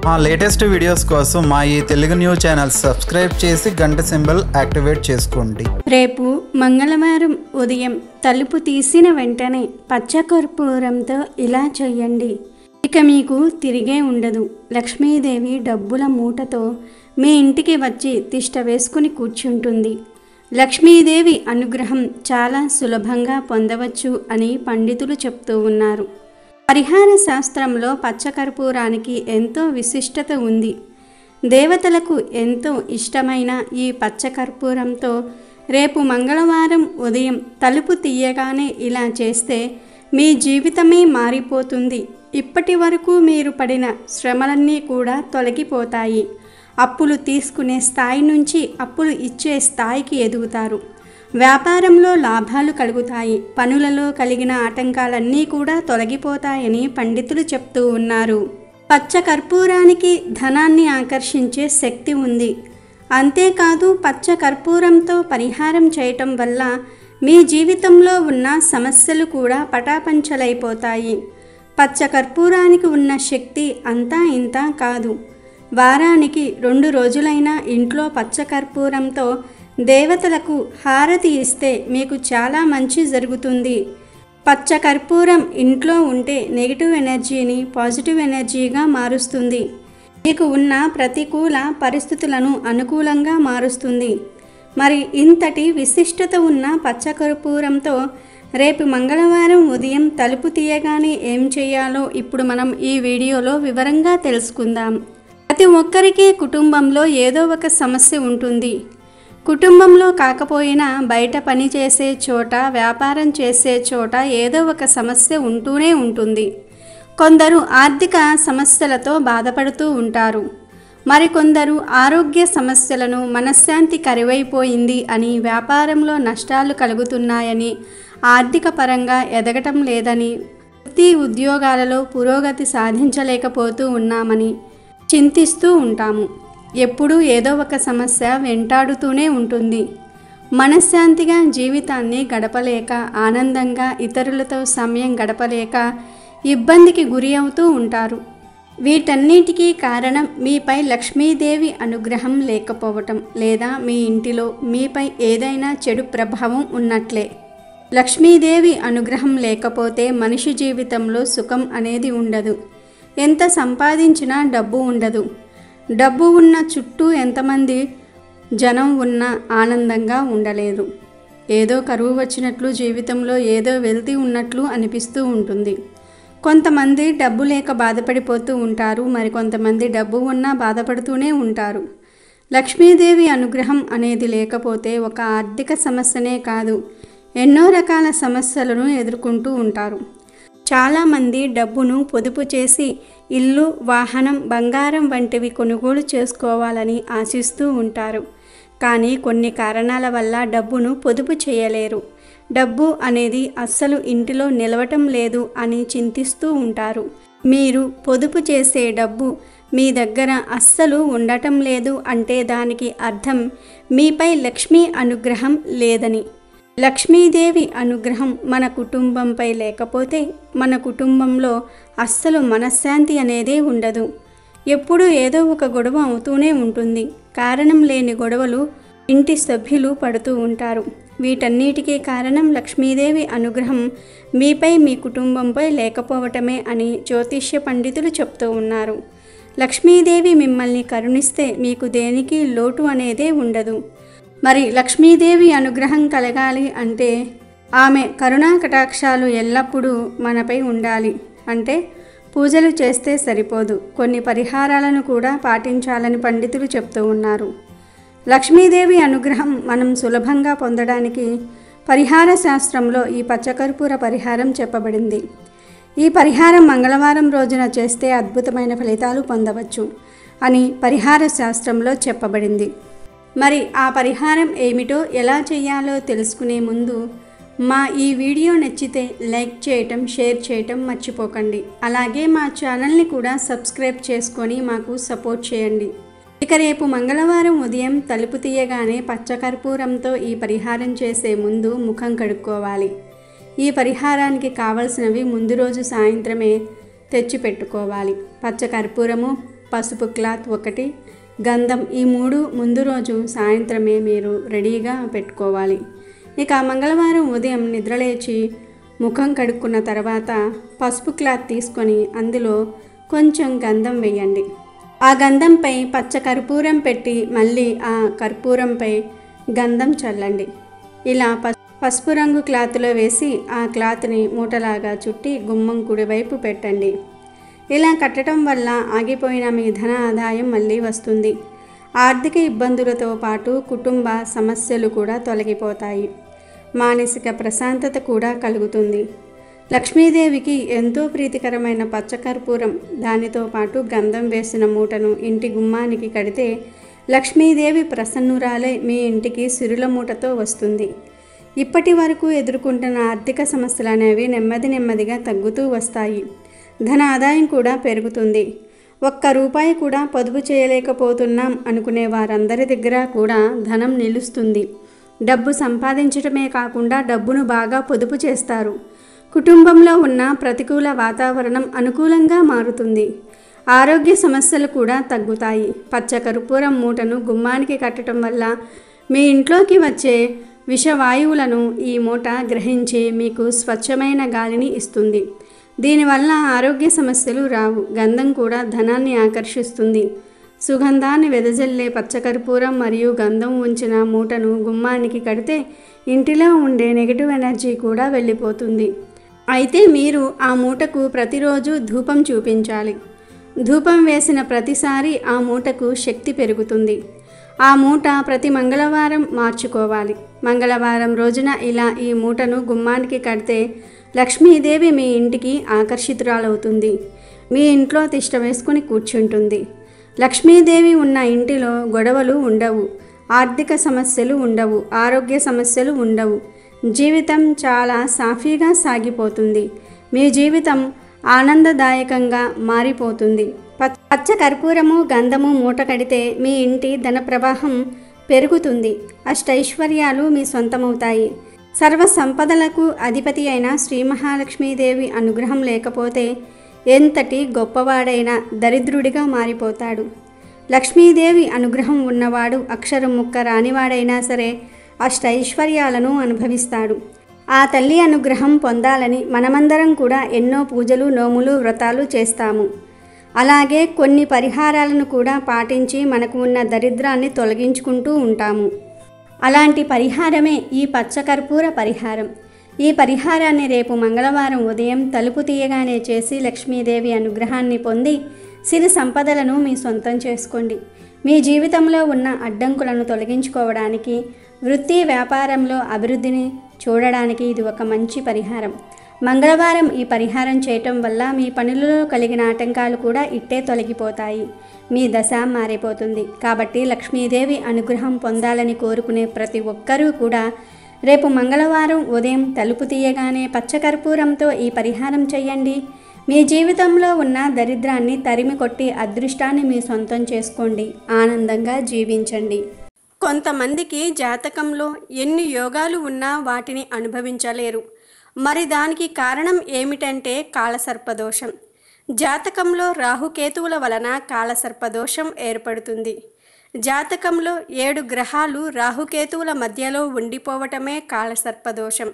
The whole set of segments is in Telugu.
మా లేటెస్ట్ వీడియోస్ కోసం మా ఈ తెలుగు న్యూస్ ఛానల్ సబ్స్క్రైబ్ చేసి గంట సింబల్ యాక్టివేట్ చేసుకోండి. రేపు మంగళవారం ఉదయం తలుపు తీసిన వెంటనే పచ్చకర్పూరంతో ఇలా చేయండి. ఇక మీకు తిరిగే ఉండదు. లక్ష్మీదేవి డబ్బుల మూటతో మీ ఇంటికి వచ్చి తిష్ట వేసుకుని కూర్చుంటుంది. లక్ష్మీదేవి అనుగ్రహం చాలా సులభంగా పొందవచ్చు అని పండితులు చెప్తూ ఉన్నారు. పరిహార శాస్త్రంలో పచ్చకర్పూరానికి ఎంతో విశిష్టత ఉంది. దేవతలకు ఎంతో ఇష్టమైన ఈ పచ్చకర్పూరంతో రేపు మంగళవారం ఉదయం తలుపు తీయగానే ఇలా చేస్తే మీ జీవితమే మారిపోతుంది. ఇప్పటి వరకు మీరు పడిన శ్రమలన్నీ కూడా తొలగిపోతాయి. అప్పులు తీసుకునే స్థాయి నుంచి అప్పులు ఇచ్చే స్థాయికి ఎదుగుతారు. వ్యాపారంలో లాభాలు కలుగుతాయి. పనులలో కలిగిన ఆటంకాలన్నీ కూడా తొలగిపోతాయని పండితులు చెప్తూ ఉన్నారు. పచ్చ కర్పూరానికి ధనాన్ని ఆకర్షించే శక్తి ఉంది. అంతేకాదు పచ్చ కర్పూరంతో పరిహారం చేయటం వల్ల మీ జీవితంలో ఉన్న సమస్యలు కూడా పటాపంచలైపోతాయి. పచ్చ కర్పూరానికి ఉన్న శక్తి అంతా ఇంతా కాదు. వారానికి 2 రోజులైనా ఇంట్లో పచ్చ కర్పూరంతో దేవతలకు హారతి ఇస్తే మీకు చాలా మంచి జరుగుతుంది. పచ్చ కర్పూరం ఇంట్లో ఉంటే నెగిటివ్ ఎనర్జీని పాజిటివ్ ఎనర్జీగా మారుస్తుంది. మీకు ఉన్న ప్రతికూల పరిస్థితులను అనుకూలంగా మారుస్తుంది. మరి ఇంతటి విశిష్టత ఉన్న పచ్చ కర్పూరంతో రేపు మంగళవారం ఉదయం తలుపు తీయగానే ఏం చేయాలో ఇప్పుడు మనం ఈ వీడియోలో వివరంగా తెలుసుకుందాం. ప్రతి ఒక్కరికి కుటుంబంలో ఏదో ఒక సమస్య ఉంటుంది. కుటుంబంలో కాకపోయినా బయట పని చేసే చోట, వ్యాపారం చేసే చోట ఏదో ఒక సమస్య ఉంటూనే ఉంటుంది. కొందరు ఆర్థిక సమస్యలతో బాధపడుతూ ఉంటారు. మరికొందరు ఆరోగ్య సమస్యలను, మనశ్శాంతి కరువైపోయింది అని, వ్యాపారంలో నష్టాలు కలుగుతున్నాయని, ఆర్థిక పరంగా ఎదగటం లేదని, వృత్తి ఉద్యోగాలలో పురోగతి సాధించలేకపోతూ ఉన్నామని చింతిస్తూ ఉంటాము. ఎప్పుడూ ఏదో ఒక సమస్య వెంటాడుతూనే ఉంటుంది. మనశ్శాంతిగా జీవితాన్ని గడపలేక, ఆనందంగా ఇతరులతో సమయం గడపలేక ఇబ్బందికి గురి అవుతూ ఉంటారు. వీటన్నిటికీ కారణం మీపై లక్ష్మీదేవి అనుగ్రహం లేకపోవటం, లేదా మీ ఇంటిలో మీపై ఏదైనా చెడు ప్రభావం ఉన్నట్లే. లక్ష్మీదేవి అనుగ్రహం లేకపోతే మనిషి జీవితంలో సుఖం అనేది ఉండదు. ఎంత సంపాదించినా డబ్బు ఉండదు. డబ్బు ఉన్న చుట్టూ ఎంతమంది జనం ఉన్నా ఆనందంగా ఉండలేరు. ఏదో కరువు వచ్చినట్లు, జీవితంలో ఏదో వెల్తి ఉన్నట్లు అనిపిస్తూ ఉంటుంది. కొంతమంది డబ్బు లేక బాధపడిపోతూ ఉంటారు. మరికొంతమంది డబ్బు ఉన్నా బాధపడుతూనే ఉంటారు. లక్ష్మీదేవి అనుగ్రహం అనేది లేకపోతే ఒక ఆర్థిక సమస్యనే కాదు, ఎన్నో రకాల సమస్యలను ఎదుర్కొంటూ ఉంటారు. చాలామంది డబ్బును పొదుపు చేసి ఇల్లు, వాహనం, బంగారం వంటివి కొనుగోలు చేసుకోవాలని ఆశిస్తూ ఉంటారు. కానీ కొన్ని కారణాల వల్ల డబ్బును పొదుపు చేయలేరు. డబ్బు అనేది అస్సలు ఇంటిలో నిలవటం లేదు అని చింతిస్తూ ఉంటారు. మీరు పొదుపు చేసే డబ్బు మీ దగ్గర అస్సలు ఉండటం లేదు అంటే దానికి అర్థం మీపై లక్ష్మీ అనుగ్రహం లేదని. లక్ష్మీదేవి అనుగ్రహం మన కుటుంబంపై లేకపోతే మన కుటుంబంలో అస్సలు మనశ్శాంతి అనేదే ఉండదు. ఎప్పుడూ ఏదో ఒక గొడవ అవుతూనే ఉంటుంది. కారణం లేని గొడవలు ఇంటి సభ్యులు పడుతూ ఉంటారు. వీటన్నిటికీ కారణం లక్ష్మీదేవి అనుగ్రహం మీపై, మీ కుటుంబంపై లేకపోవటమే అని జ్యోతిష్య పండితులు చెప్తూ ఉన్నారు. లక్ష్మీదేవి మిమ్మల్ని కరుణిస్తే మీకు దేనికి లోటు అనేదే ఉండదు. మరి లక్ష్మీదేవి అనుగ్రహం కలగాలి అంటే ఆమె కరుణా కటాక్షాలు ఎల్లప్పుడూ మనపై ఉండాలి. అంటే పూజలు చేస్తే సరిపోదు, కొన్ని పరిహారాలను కూడా పాటించాలని పండితులు చెప్తూ ఉన్నారు. లక్ష్మీదేవి అనుగ్రహం మనం సులభంగా పొందడానికి పరిహార శాస్త్రంలో ఈ పచ్చకర్పూర పరిహారం చెప్పబడింది. ఈ పరిహారం మంగళవారం రోజున చేస్తే అద్భుతమైన ఫలితాలు పొందవచ్చు అని పరిహార శాస్త్రంలో చెప్పబడింది. మరి ఆ పరిహారం ఏమిటో, ఎలా చేయాలో తెలుసుకునే ముందు మా ఈ వీడియో నచ్చితే లైక్ చేయటం, షేర్ చేయటం మర్చిపోకండి. అలాగే మా ఛానల్ని కూడా సబ్స్క్రైబ్ చేసుకొని మాకు సపోర్ట్ చేయండి. ఇక రేపు మంగళవారం ఉదయం తలుపు తీయగానే పచ్చకర్పూరంతో ఈ పరిహారం చేసే ముందు ముఖం కడుక్కోవాలి. ఈ పరిహారానికి కావలసినవి ముందు రోజు సాయంత్రమే తెచ్చి పెట్టుకోవాలి. పచ్చకర్పూరము, పసుపు క్లాత్ 1, గంధం ఈ 3 ముందు రోజు సాయంత్రమే మీరు రెడీగా పెట్టుకోవాలి. ఇక మంగళవారం ఉదయం నిద్రలేచి ముఖం కడుక్కున్న తర్వాత పసుపు క్లాత్ తీసుకొని అందులో కొంచెం గంధం వేయండి. ఆ గంధంపై పచ్చ కర్పూరం పెట్టి మళ్ళీ ఆ కర్పూరంపై గంధం చల్లండి. ఇలా పసుపు రంగు క్లాత్లో వేసి ఆ క్లాత్ని మూటలాగా చుట్టి గుమ్మం కుడివైపు పెట్టండి. ఇలా కట్టడం వల్ల ఆగిపోయిన మీ ధన ఆదాయం మళ్ళీ వస్తుంది. ఆర్థిక ఇబ్బందులతో పాటు కుటుంబ సమస్యలు కూడా తొలగిపోతాయి. మానసిక ప్రశాంతత కూడా కలుగుతుంది. లక్ష్మీదేవికి ఎంతో ప్రీతికరమైన పచ్చకర్పూరం దానితో పాటు గంధం వేసిన మూటను ఇంటి గుమ్మానికి కడితే లక్ష్మీదేవి ప్రసన్నురాలై మీ ఇంటికి సిరుల మూటతో వస్తుంది. ఇప్పటి వరకు ఎదుర్కొంటున్న ఆర్థిక సమస్యలు అనేవి నెమ్మదిగా తగ్గుతూ వస్తాయి. ధన ఆదాయం కూడా పెరుగుతుంది. ఒక్క రూపాయి కూడా పొదుపు చేయలేకపోతున్నాం అనుకునే వారందరి దగ్గర కూడా ధనం నిలుస్తుంది. డబ్బు సంపాదించడమే కాకుండా డబ్బును బాగా పొదుపు చేస్తారు. కుటుంబంలో ఉన్న ప్రతికూల వాతావరణం అనుకూలంగా మారుతుంది. ఆరోగ్య సమస్యలు కూడా తగ్గుతాయి. పచ్చ కర్పూరం మూటను గుమ్మానికి కట్టడం వల్ల మీ ఇంట్లోకి వచ్చే విషవాయువులను ఈ మూట గ్రహించి మీకు స్వచ్ఛమైన గాలిని ఇస్తుంది. దీనివల్ల ఆరోగ్య సమస్యలు రావు. గంధం కూడా ధనాన్ని ఆకర్షిస్తుంది. సుగంధాన్ని వెదజల్లే పచ్చకర్పూరం మరియు గంధం ఉంచిన మూటను గుమ్మానికి కడితే ఇంటిలో ఉండే నెగిటివ్ ఎనర్జీ కూడా వెళ్ళిపోతుంది. అయితే మీరు ఆ మూటకు ప్రతిరోజు ధూపం చూపించాలి. ధూపం వేసిన ప్రతిసారి ఆ మూటకు శక్తి పెరుగుతుంది. ఆ మూట ప్రతి మంగళవారం మార్చుకోవాలి. మంగళవారం రోజున ఇలా ఈ మూటను గుమ్మానికి కడితే లక్ష్మీదేవి మీ ఇంటికి ఆకర్షితురాలవుతుంది. మీ ఇంట్లో తిష్ట వేసుకుని కూర్చుంటుంది. లక్ష్మీదేవి ఉన్న ఇంటిలో గొడవలు ఉండవు, ఆర్థిక సమస్యలు ఉండవు, ఆరోగ్య సమస్యలు ఉండవు. జీవితం చాలా సాఫీగా సాగిపోతుంది. మీ జీవితం ఆనందదాయకంగా మారిపోతుంది. పచ్చ కర్పూరము గంధము మూట కడితే మీ ఇంటి ధన ప్రవాహం పెరుగుతుంది. అష్టైశ్వర్యాలు మీ సొంతమవుతాయి. సర్వ సంపదలకు అధిపతి అయిన శ్రీ మహాలక్ష్మీదేవి అనుగ్రహం లేకపోతే ఎంతటి గొప్పవాడైనా దరిద్రుడిగా మారిపోతాడు. లక్ష్మీదేవి అనుగ్రహం ఉన్నవాడు అక్షరం ముక్క రానివాడైనా సరే అష్టైశ్వర్యాలను అనుభవిస్తాడు. ఆ తల్లి అనుగ్రహం పొందాలని మనమందరం కూడా ఎన్నో పూజలు, నోములు, వ్రతాలు చేస్తాము. అలాగే కొన్ని పరిహారాలను కూడా పాటించి మనకు ఉన్న దరిద్రాన్ని తొలగించుకుంటూ ఉంటాము. అలాంటి పరిహారమే ఈ పచ్చకర్పూర పరిహారం. ఈ పరిహారాన్ని రేపు మంగళవారం ఉదయం తలుపు తీయగానే చేసి లక్ష్మీదేవి అనుగ్రహాన్ని పొంది సిరి సంపదలను మీ సొంతం చేసుకోండి. మీ జీవితంలో ఉన్న అడ్డంకులను తొలగించుకోవడానికి, వృత్తి వ్యాపారంలో అభివృద్ధిని చూడడానికి ఇది ఒక మంచి పరిహారం. మంగళవారం ఈ పరిహారం చేయటం వల్ల మీ పనులలో కలిగిన ఆటంకాలు కూడా ఇట్టే తొలగిపోతాయి. మీ దశ మారిపోతుంది. కాబట్టి లక్ష్మీదేవి అనుగ్రహం పొందాలని కోరుకునే ప్రతి ఒక్కరూ కూడా రేపు మంగళవారం ఉదయం తలుపు తీయగానే పచ్చకర్పూరంతో ఈ పరిహారం చేయండి. మీ జీవితంలో ఉన్న దరిద్రాన్ని తరిమి కొట్టి అదృష్టాన్ని మీ సొంతం చేసుకోండి. ఆనందంగా జీవించండి. కొంతమందికి జాతకంలో ఎన్ని యోగాలు ఉన్నా వాటిని అనుభవించలేరు. మరి దానికి కారణం ఏమిటంటే కాలసర్పదోషం. జాతకంలో రాహుకేతువుల వలన కాలసర్పదోషం ఏర్పడుతుంది. జాతకంలో 7 గ్రహాలు రాహుకేతువుల మధ్యలో ఉండిపోవటమే కాలసర్పదోషం.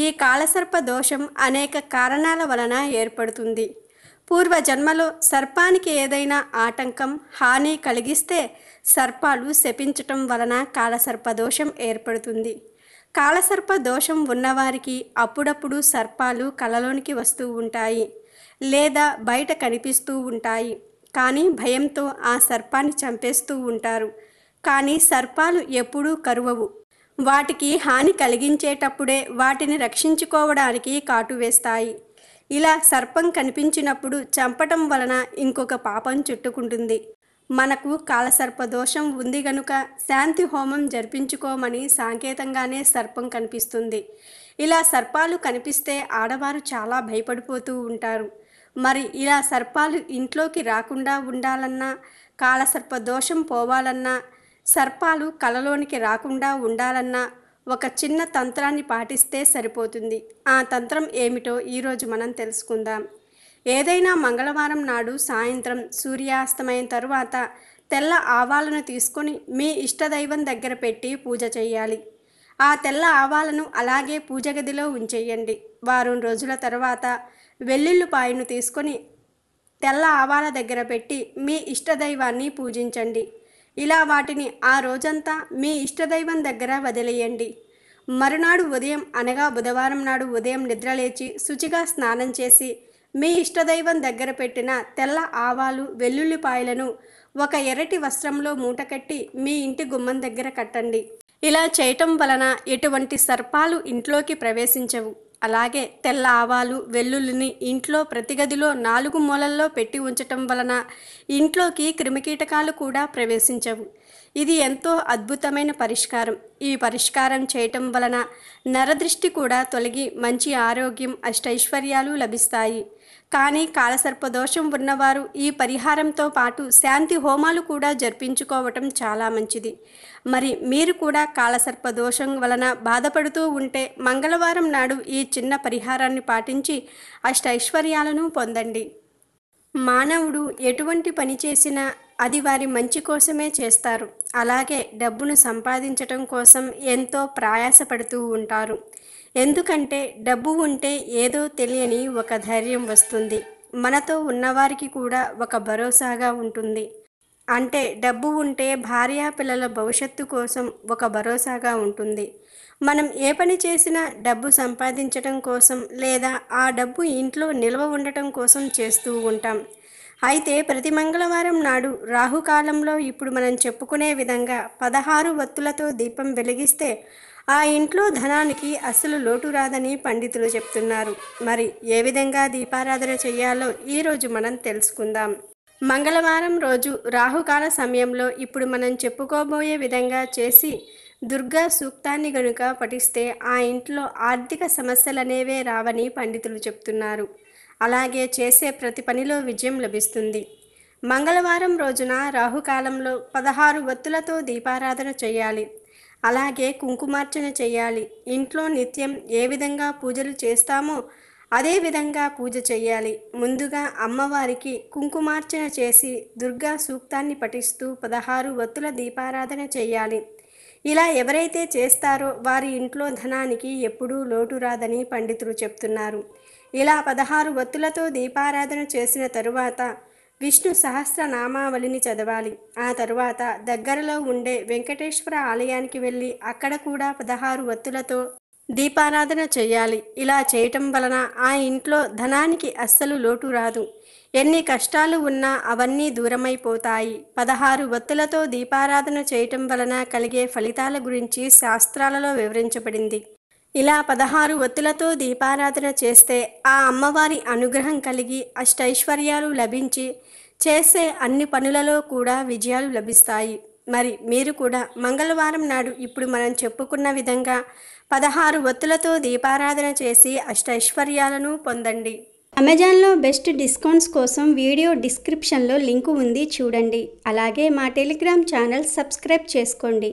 ఈ కాలసర్పదోషం అనేక కారణాల వలన ఏర్పడుతుంది. పూర్వజన్మలో సర్పానికి ఏదైనా ఆటంకం, హాని కలిగిస్తే సర్పాలు శపించటం వలన కాలసర్పదోషం ఏర్పడుతుంది. కాలసర్పదోషం ఉన్నవారికి అప్పుడప్పుడు సర్పాలు కలలోనికి వస్తూ ఉంటాయి లేదా బయట కనిపిస్తూ ఉంటాయి. కానీ భయంతో ఆ సర్పాన్ని చంపేస్తూ ఉంటారు. కానీ సర్పాలు ఎప్పుడూ కరువవు. వాటికి హాని కలిగించేటప్పుడే వాటిని రక్షించుకోవడానికి కాటు వేస్తాయి. ఇలా సర్పం కనిపించినప్పుడు చంపటం వలన ఇంకొక పాపం చుట్టుకుంటుంది. మనకు కాలసర్పదోషం ఉంది గనుక శాంతి హోమం జరిపించుకోమని సాంకేతంగానే సర్పం కనిపిస్తుంది. ఇలా సర్పాలు కనిపిస్తే ఆడవారు చాలా భయపడిపోతూ ఉంటారు. మరి ఇలా సర్పాలు ఇంట్లోకి రాకుండా ఉండాలన్నా, కాలసర్పదోషం పోవాలన్నా, సర్పాలు కలలోనికి రాకుండా ఉండాలన్నా ఒక చిన్న తంత్రాన్ని పాటిస్తే సరిపోతుంది. ఆ తంత్రం ఏమిటో ఈరోజు మనం తెలుసుకుందాం. ఏదైనా మంగళవారం నాడు సాయంత్రం సూర్యాస్తమయం తరువాత తెల్ల ఆవాలను తీసుకొని మీ ఇష్టదైవం దగ్గర పెట్టి పూజ చేయాలి. ఆ తెల్ల ఆవాలను అలాగే పూజ గదిలో ఉంచేయండి. వారం రోజుల తర్వాత వెల్లుల్లిపాయను తీసుకొని తెల్ల ఆవాల దగ్గర పెట్టి మీ ఇష్టదైవాన్ని పూజించండి. ఇలా వాటిని ఆ రోజంతా మీ ఇష్టదైవం దగ్గర వదిలేయండి. మరునాడు ఉదయం అనగా బుధవారం నాడు ఉదయం నిద్రలేచి శుచిగా స్నానం చేసి మీ ఇష్టదైవం దగ్గర పెట్టిన తెల్ల ఆవాలు వెల్లుల్లిపాయలను ఒక ఎర్రటి వస్త్రంలో మూటకట్టి మీ ఇంటి గుమ్మం దగ్గర కట్టండి. ఇలా చేయటం వలన ఎటువంటి సర్పాలు ఇంట్లోకి ప్రవేశించవు. అలాగే తెల్ల ఆవాలు వెల్లుల్లిని ఇంట్లో ప్రతి గదిలో 4 మూలల్లో పెట్టి ఉంచటం వలన ఇంట్లోకి క్రిమికీటకాలు కూడా ప్రవేశించవు. ఇది ఎంతో అద్భుతమైన పరిష్కారం. ఈ పరిష్కారం చేయటం వలన నరదృష్టి కూడా తొలగి మంచి ఆరోగ్యం అష్టైశ్వర్యాలు లభిస్తాయి. కానీ కాలసర్పదోషం ఉన్నవారు ఈ పరిహారంతో పాటు శాంతి హోమాలు కూడా జరిపించుకోవటం చాలా మంచిది. మరి మీరు కూడా కాలసర్పదోషం వలన బాధపడుతూ ఉంటే మంగళవారం నాడు ఈ చిన్న పరిహారాన్ని పాటించి అష్టైశ్వర్యాలను పొందండి. మానవుడు ఎటువంటి పని చేసినా అది వారి మంచి కోసమే చేస్తారు. అలాగే డబ్బును సంపాదించటం కోసం ఎంతో ప్రయాసపడుతూ ఉంటారు. ఎందుకంటే డబ్బు ఉంటే ఏదో తెలియని ఒక ధైర్యం వస్తుంది. మనతో ఉన్నవారికి కూడా ఒక భరోసాగా ఉంటుంది. అంటే డబ్బు ఉంటే భార్యా పిల్లల భవిష్యత్తు కోసం ఒక భరోసాగా ఉంటుంది. మనం ఏ పని చేసినా డబ్బు సంపాదించటం కోసం లేదా ఆ డబ్బు ఇంట్లో నిల్వ ఉండటం కోసం చేస్తూ ఉంటాం. అయితే ప్రతి మంగళవారం నాడు రాహుకాలంలో ఇప్పుడు మనం చెప్పుకునే విధంగా 16 వత్తులతో దీపం వెలిగిస్తే ఆ ఇంట్లో ధనానికి అస్సలు లోటు రాదని పండితులు చెప్తున్నారు. మరి ఏ విధంగా దీపారాధన చేయాలో ఈరోజు మనం తెలుసుకుందాం. మంగళవారం రోజు రాహుకాల సమయంలో ఇప్పుడు మనం చెప్పుకోబోయే విధంగా చేసి దుర్గా సూక్తాన్ని గనుక పఠిస్తే ఆ ఇంట్లో ఆర్థిక సమస్యలనేవే రావని పండితులు చెప్తున్నారు. అలాగే చేసే ప్రతి పనిలో విజయం లభిస్తుంది. మంగళవారం రోజున రాహుకాలంలో 16 వత్తులతో దీపారాధన చేయాలి. అలాగే కుంకుమార్చన చేయాలి. ఇంట్లో నిత్యం ఏ విధంగా పూజలు చేస్తామో అదే విధంగా పూజ చేయాలి. ముందుగా అమ్మవారికి కుంకుమార్చన చేసి దుర్గా సూక్తాన్ని పఠిస్తూ 16 వత్తుల దీపారాధన చేయాలి. ఇలా ఎవరైతే చేస్తారో వారి ఇంట్లో ధనానికి ఎప్పుడూ లోటు రాదని పండితులు చెప్తున్నారు. ఇలా 16 వత్తులతో దీపారాధన చేసిన తరువాత విష్ణు సహస్రనామావళిని చదవాలి. ఆ తరువాత దగ్గరలో ఉండే వెంకటేశ్వర ఆలయానికి వెళ్ళి అక్కడ కూడా 16 వత్తులతో దీపారాధన చేయాలి. ఇలా చేయటం వలన ఆ ఇంట్లో ధనానికి అస్సలు లోటు రాదు. ఎన్ని కష్టాలు ఉన్నా అవన్నీ దూరమైపోతాయి. 16 వత్తులతో దీపారాధన చేయటం వలన కలిగే ఫలితాల గురించి శాస్త్రాలలో వివరించబడింది. ఇలా 16 వత్తులతో దీపారాధన చేస్తే ఆ అమ్మవారి అనుగ్రహం కలిగి అష్టైశ్వర్యాలు లభించి చేసే అన్ని పనులలో కూడా విజయాలు లభిస్తాయి. మరి మీరు కూడా మంగళవారం నాడు ఇప్పుడు మనం చెప్పుకున్న విధంగా 16 వత్తులతో దీపారాధన చేసి అష్టైశ్వర్యాలను పొందండి. అమెజాన్లో బెస్ట్ డిస్కౌంట్స్ కోసం వీడియో డిస్క్రిప్షన్లో లింకు ఉంది, చూడండి. అలాగే మా టెలిగ్రామ్ ఛానల్ సబ్స్క్రైబ్ చేసుకోండి.